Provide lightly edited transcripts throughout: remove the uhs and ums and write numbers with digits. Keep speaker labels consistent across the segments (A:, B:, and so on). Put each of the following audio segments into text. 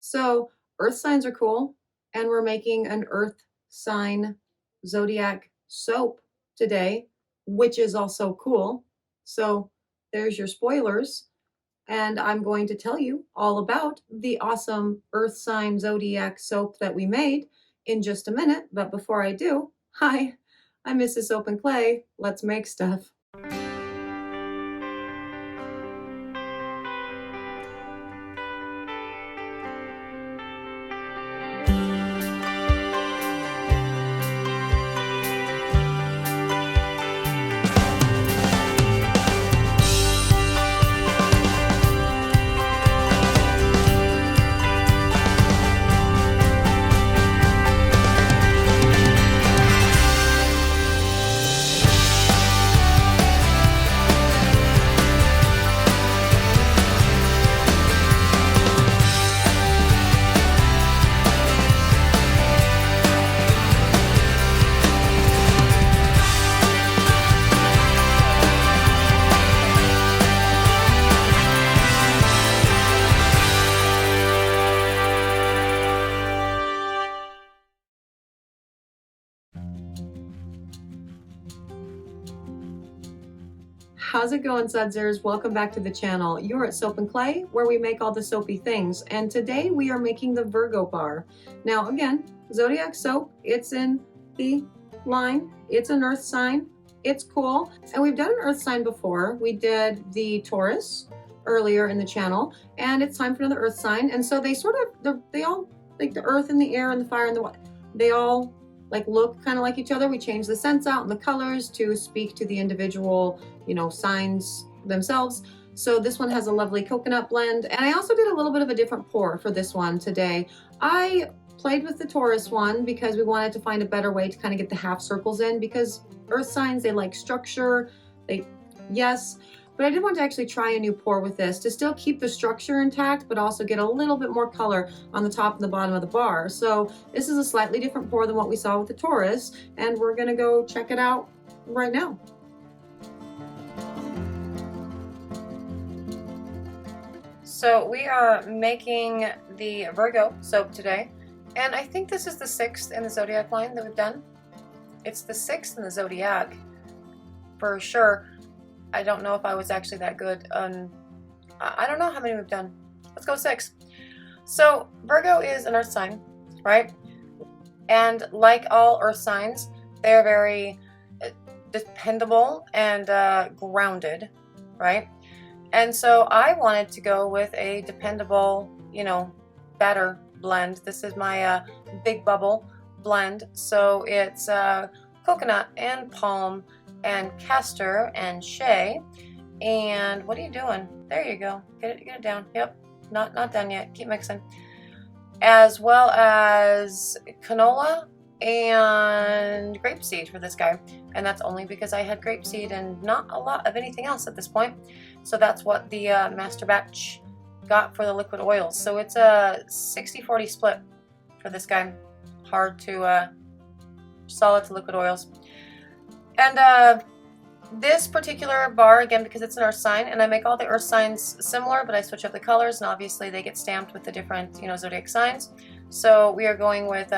A: So, earth signs are cool, and we're making an earth sign zodiac soap today, which is also cool. So, there's your spoilers, and I'm going to tell you all about the awesome earth sign zodiac soap that we made in just a minute. But before I do, hi, I'm Mrs. Soap and Clay. Let's make stuff. How's it going, Sudsers? Welcome back to the channel. You're at Soap and Clay, where we make all the soapy things. And today we are making the Virgo bar. Now, again, Zodiac soap, it's in the line. It's an earth sign. It's cool. And we've done an earth sign before. We did the Taurus earlier in the channel, and it's time for another earth sign. And so they all, like the earth and the air and the fire and the water, they all like look kind of like each other. We changed the scents out and the colors to speak to the individual, signs themselves. So this one has a lovely coconut blend. And I also did a little bit of a different pour for this one today. I played with the Taurus one because we wanted to find a better way to kind of get the half circles in, because earth signs, they like structure. Yes, but I did want to actually try a new pour with this to still keep the structure intact, but also get a little bit more color on the top and the bottom of the bar. So this is a slightly different pour than what we saw with the Taurus, and we're gonna go check it out right now. So we are making the Virgo soap today, and I think this is the 6th in the Zodiac line that we've done. It's the 6th in the Zodiac for sure. I don't know if I was actually that good on, I don't know how many we've done. Let's go 6. So Virgo is an earth sign, right? And like all earth signs, they're very dependable and grounded, right? And so I wanted to go with a dependable, batter blend. This is my Big Bubble blend. So it's coconut and palm and castor and shea. And what are you doing? There you go. Get it down. Yep. Not done yet. Keep mixing. As well as canola and grapeseed for this guy. And that's only because I had grapeseed and not a lot of anything else at this point. So that's what the master batch got for the liquid oils. So it's a 60-40 split for this guy. Hard to solid to liquid oils. And this particular bar, again, because it's an earth sign, and I make all the earth signs similar, but I switch up the colors, and obviously they get stamped with the different, zodiac signs. So we are going with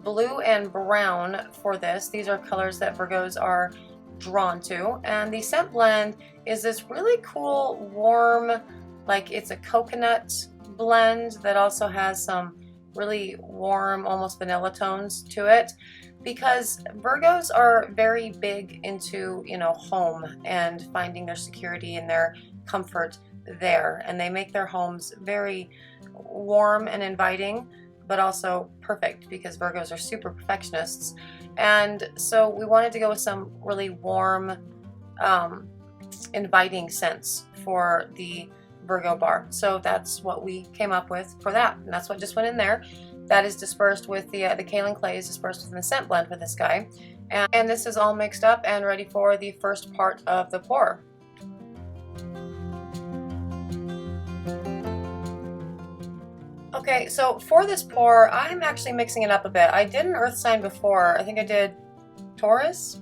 A: blue and brown for this. These are colors that Virgos are drawn to. And the scent blend is this really cool, warm, like it's a coconut blend that also has some really warm, almost vanilla tones to it. Because Virgos are very big into, home and finding their security and their comfort there. And they make their homes very warm and inviting, but also perfect, because Virgos are super perfectionists. And so we wanted to go with some really warm, inviting scents for the Virgo bar. So that's what we came up with for that. And that's what just went in there. That is dispersed with the kaolin clay is dispersed within the scent blend for this guy. And this is all mixed up and ready for the first part of the pour. Okay, so for this pour, I'm actually mixing it up a bit. I did an earth sign before. I think I did Taurus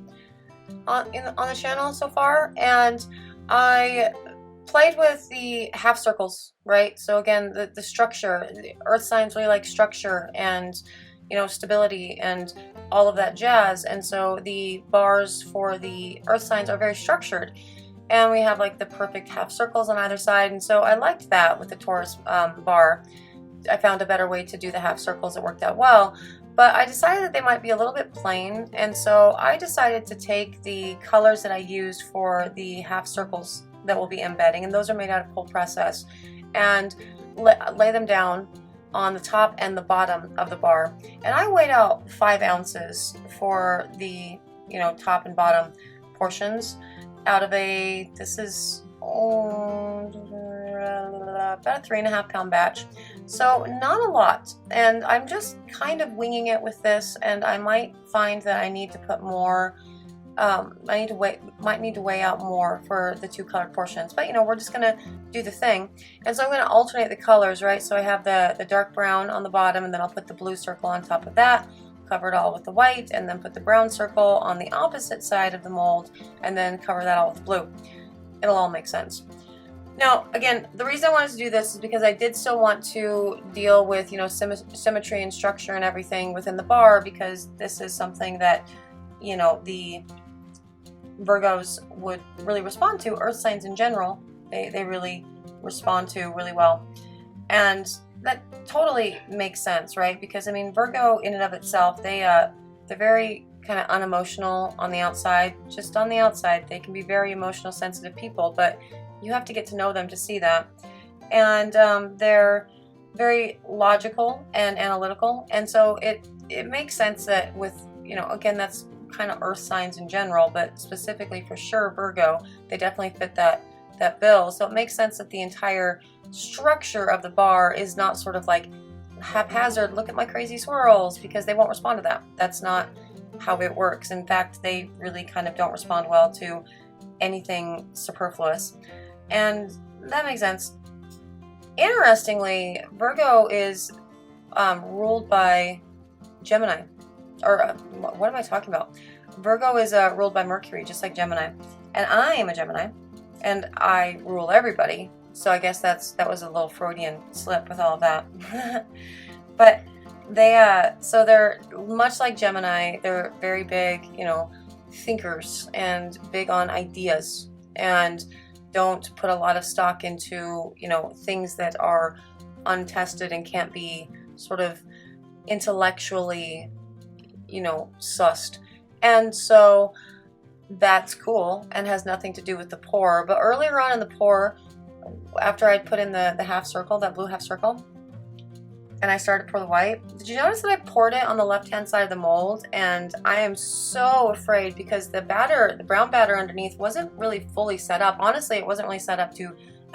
A: on the channel so far, and I played with the half circles, right? So again, the structure, the earth signs really like structure and, you know, stability and all of that jazz. And so the bars for the earth signs are very structured. And we have like the perfect half circles on either side. And so I liked that with the Taurus bar. I found a better way to do the half circles that worked out well. But I decided that they might be a little bit plain, and so I decided to take the colors that I used for the half circles that we'll be embedding, and those are made out of cold process, and lay them down on the top and the bottom of the bar. And I weighed out 5 ounces for the, you know, top and bottom portions out of a, this is about a 3.5 pound batch, so not a lot. And I'm just kind of winging it with this, and I might find that I need to put more. Might need to weigh out more for the 2 colored portions, but you know, we're just gonna do the thing. And so I'm gonna alternate the colors, right? So I have the dark brown on the bottom, and then I'll put the blue circle on top of that, cover it all with the white, and then put the brown circle on the opposite side of the mold, and then cover that all with blue. It'll all make sense. Now, again, the reason I wanted to do this is because I did still want to deal with, you know, symmetry and structure and everything within the bar, because this is something that, you know, the Virgos would really respond to. Earth signs in general, they really respond to really well. And that totally makes sense, right? Because, I mean, Virgo in and of itself, they're very kind of unemotional on the outside. Just on the outside, they can be very emotional, sensitive people, but you have to get to know them to see that. And they're very logical and analytical, and so it makes sense that with, you know, again, that's kind of earth signs in general, but specifically for sure Virgo, they definitely fit that bill. So it makes sense that the entire structure of the bar is not sort of like haphazard, look at my crazy swirls, because they won't respond to that. That's not how it works. In fact, they really kind of don't respond well to anything superfluous. And that makes sense. Interestingly, Virgo is ruled by Gemini. Or what am I talking about? Virgo is ruled by Mercury, just like Gemini. And I am a Gemini, and I rule everybody. So I guess that was a little Freudian slip with all of that. But so they're much like Gemini. They're very big, you know, thinkers and big on ideas, and don't put a lot of stock into, you know, things that are untested and can't be sort of intellectually, you know, sussed. And so that's cool and has nothing to do with the pour. But earlier on in the pour, after I'd put in the half circle, that blue half circle, and I started to pour the white, did you notice that I poured it on the left-hand side of the mold? And I am so afraid, because the brown batter underneath wasn't really fully set up. Honestly, it wasn't really set up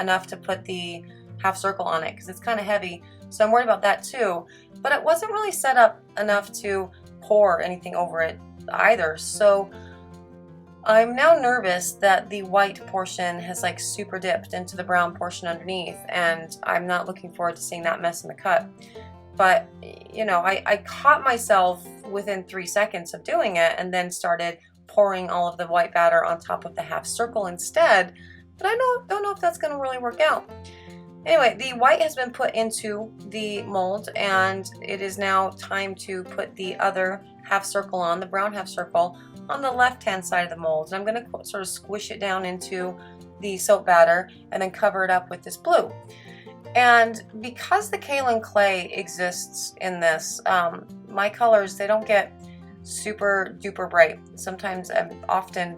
A: enough to put the half circle on it, because it's kind of heavy. So I'm worried about that too. But it wasn't really set up enough to pour anything over it either. So I'm now nervous that the white portion has like super dipped into the brown portion underneath, and I'm not looking forward to seeing that mess in the cut. But, you know, I caught myself within 3 seconds of doing it, and then started pouring all of the white batter on top of the half circle instead. But I don't know if that's going to really work out. Anyway, the white has been put into the mold, and it is now time to put the other half circle on, the brown half circle, on the left-hand side of the mold. And I'm going to sort of squish it down into the soap batter and then cover it up with this blue. And because the kaolin clay exists in this, my colors, they don't get super duper bright. Sometimes, often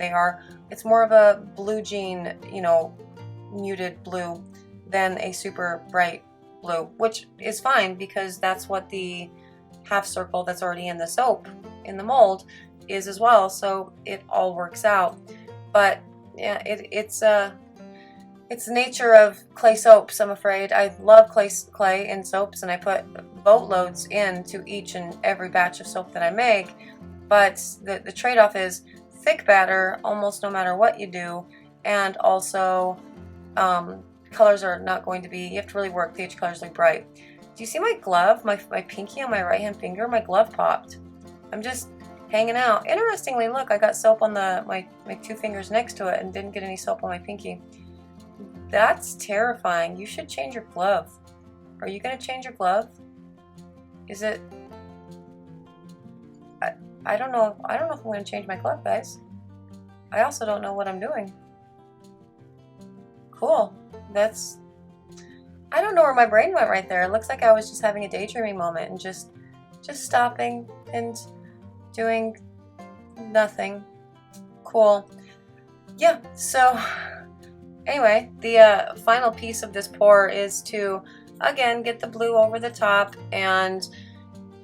A: it's more of a blue jean, you know, muted blue than a super bright blue, which is fine, because that's what the half circle that's already in the soap in the mold is as well. So it all works out. But yeah, it's the nature of clay soaps, I'm afraid. I love clay in soaps, and I put boatloads into each and every batch of soap that I make. But the trade-off is thick batter almost no matter what you do, and also colors are not going to be, you have to really work to get your colors look bright. Do you see my glove, my pinky on my right hand finger? My glove popped. I'm just hanging out. Interestingly, look, I got soap on my 2 fingers next to it and didn't get any soap on my pinky. That's terrifying. You should change your glove. Are you gonna change your glove? Is it... I don't know. I don't know if I'm gonna change my glove, guys. I also don't know what I'm doing. Cool. That's... I don't know where my brain went right there. It looks like I was just having a daydreaming moment and just stopping and doing nothing. Cool. Yeah, so anyway, the final piece of this pour is to, again, get the blue over the top, and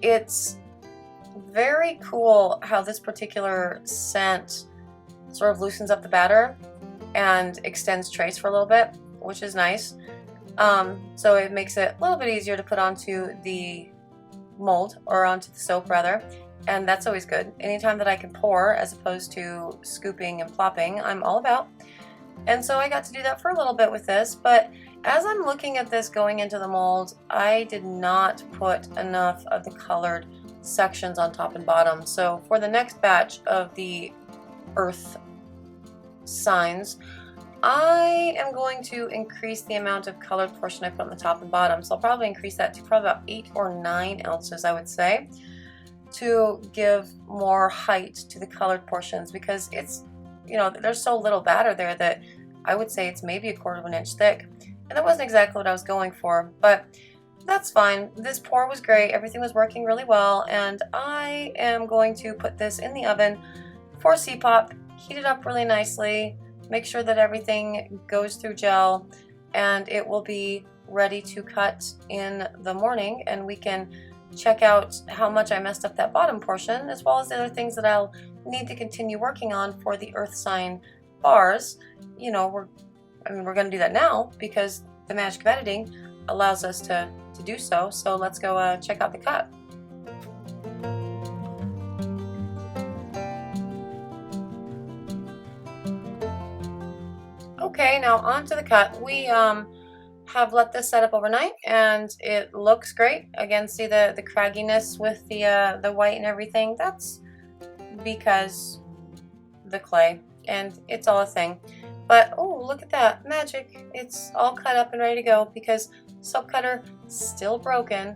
A: it's very cool how this particular scent sort of loosens up the batter and extends trace for a little bit, which is nice. So it makes it a little bit easier to put onto the mold, or onto the soap rather, and that's always good. Anytime that I can pour as opposed to scooping and plopping, I'm all about. And so I got to do that for a little bit with this, but as I'm looking at this going into the mold, I did not put enough of the colored sections on top and bottom. So for the next batch of the earth signs, I am going to increase the amount of colored portion I put on the top and bottom. So I'll probably increase that to probably about 8 or 9 ounces, I would say, to give more height to the colored portions, because it's, you know, there's so little batter there that I would say it's maybe 1/4 of an inch thick. And that wasn't exactly what I was going for, but that's fine. This pour was great. Everything was working really well, and I am going to put this in the oven for C-pop, heat it up really nicely, make sure that everything goes through gel, and it will be ready to cut in the morning, and we can check out how much I messed up that bottom portion, as well as the other things that I'll need to continue working on for the earth sign bars. You know, we're going to do that now because the magic of editing allows us to do so. So let's go check out the cut. Okay, now on to the cut. We have let this set up overnight, and it looks great. Again, see the cragginess with the white and everything. That's because the clay, and it's all a thing. But oh, look at that magic! It's all cut up and ready to go because soap cutter still broken.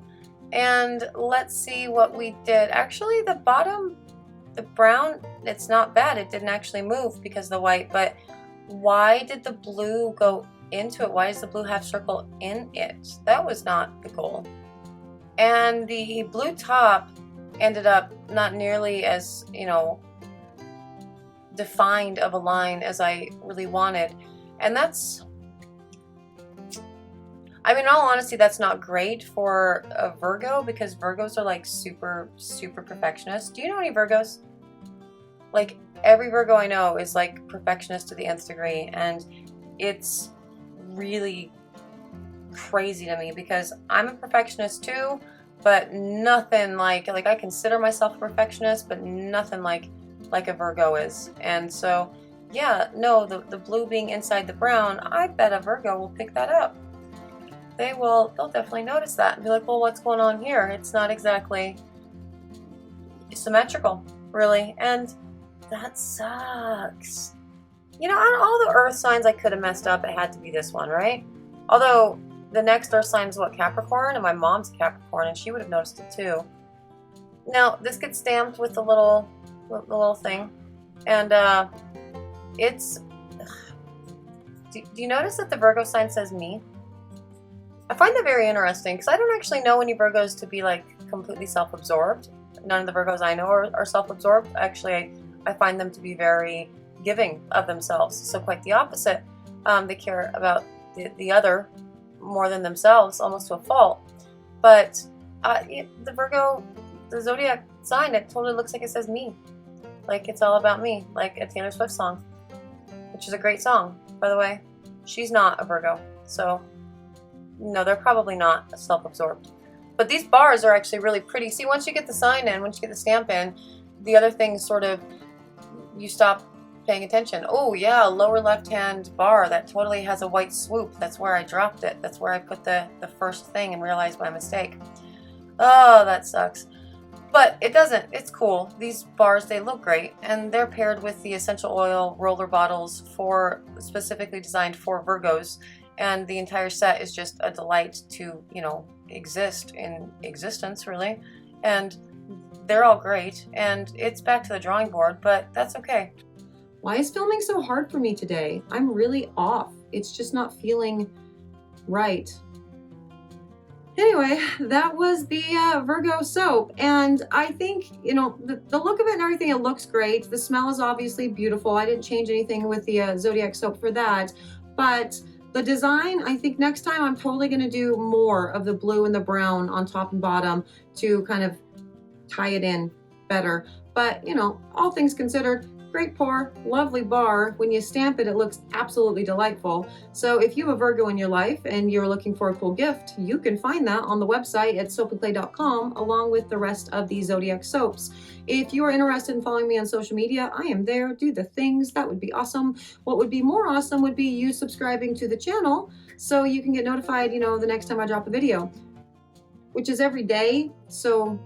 A: And let's see what we did. Actually, the bottom, the brown, it's not bad. It didn't actually move because of the white, but why did the blue go into it? Why does the blue half circle in it? That was not the goal. And the blue top ended up not nearly as, you know, defined of a line as I really wanted. And that's, I mean, in all honesty, that's not great for a Virgo, because Virgos are like super perfectionists. Do you know any Virgos? Like, every Virgo I know is like perfectionist to the nth degree, and it's really crazy to me because I'm a perfectionist too, but nothing like I consider myself a perfectionist, but nothing like a Virgo is. And so yeah, no, the blue being inside the brown, I bet a Virgo will pick that up. They'll definitely notice that and be like, well, what's going on here? It's not exactly symmetrical, really, and that sucks. You know, out of all the earth signs I could have messed up, it had to be this one, right? Although the next earth sign is what, Capricorn, and my mom's Capricorn, and she would have noticed it too. Now this gets stamped with the little thing, and it's. Do you notice that the Virgo sign says me? I find that very interesting because I don't actually know any Virgos to be like completely self-absorbed. None of the Virgos I know are self-absorbed. Actually, I find them to be very giving of themselves. So quite the opposite. They care about the other more than themselves, almost to a fault. But the Virgo, the Zodiac sign, it totally looks like it says me. Like it's all about me, like a Taylor Swift song, which is a great song, by the way. She's not a Virgo, so no, they're probably not self-absorbed. But these bars are actually really pretty. See, once you get the sign in, once you get the stamp in, the other things sort of, you stop paying attention. Oh yeah, lower left-hand bar, that totally has a white swoop. That's where I dropped it. That's where I put the first thing and realized my mistake. Oh, that sucks. But it doesn't. It's cool. These bars, they look great, and they're paired with the essential oil roller bottles specifically designed for Virgos. and the entire set is just a delight to, you know, exist in existence, really. And they're all great, and it's back to the drawing board, but that's okay. Why is filming so hard for me today? I'm really off. It's just not feeling right. Anyway, that was the Virgo soap, and I think, you know, the look of it and everything, it looks great. The smell is obviously beautiful. I didn't change anything with the Zodiac soap for that, but the design, I think next time I'm totally going to do more of the blue and the brown on top and bottom to kind of tie it in better. But, you know, all things considered, great pour, lovely bar. When you stamp it, it looks absolutely delightful. So if you have a Virgo in your life and you're looking for a cool gift, you can find that on the website at soapandclay.com along with the rest of the Zodiac soaps. If you are interested in following me on social media, I am there. Do the things. That would be awesome. What would be more awesome would be you subscribing to the channel so you can get notified, you know, the next time I drop a video, which is every day. So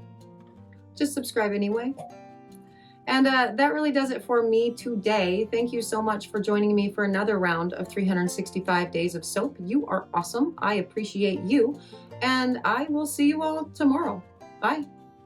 A: just subscribe anyway. And that really does it for me today. Thank you so much for joining me for another round of 365 days of soap. You are awesome. I appreciate you. And I will see you all tomorrow. Bye.